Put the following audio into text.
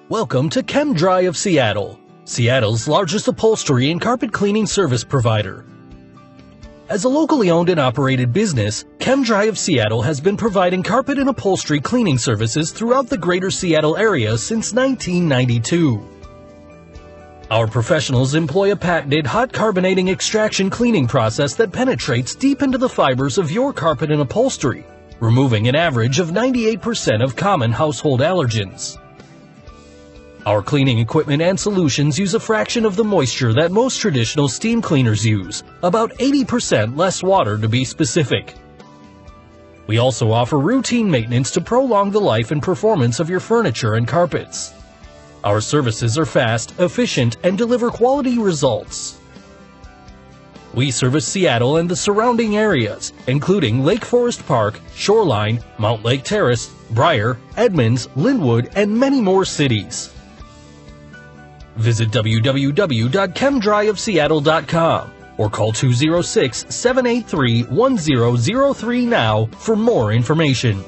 Welcome to Chem-Dry of Seattle, Seattle's largest upholstery and carpet cleaning service provider. As a locally owned and operated business, Chem-Dry of Seattle has been providing carpet and upholstery cleaning services throughout the greater Seattle area since 1992. Our professionals employ a patented hot carbonating extraction cleaning process that penetrates deep into the fibers of your carpet and upholstery, removing an average of 98% of common household allergens. Our cleaning equipment and solutions use a fraction of the moisture that most traditional steam cleaners use, about 80% less water to be specific. We also offer routine maintenance to prolong the life and performance of your furniture and carpets. Our services are fast, efficient, and deliver quality results. We service Seattle and the surrounding areas, including Lake Forest Park, Shoreline, Mount Lake Terrace, Briar, Edmonds, Linwood, and many more cities. Visit www.chemdryofseattle.com or call 206-783-1003 now for more information.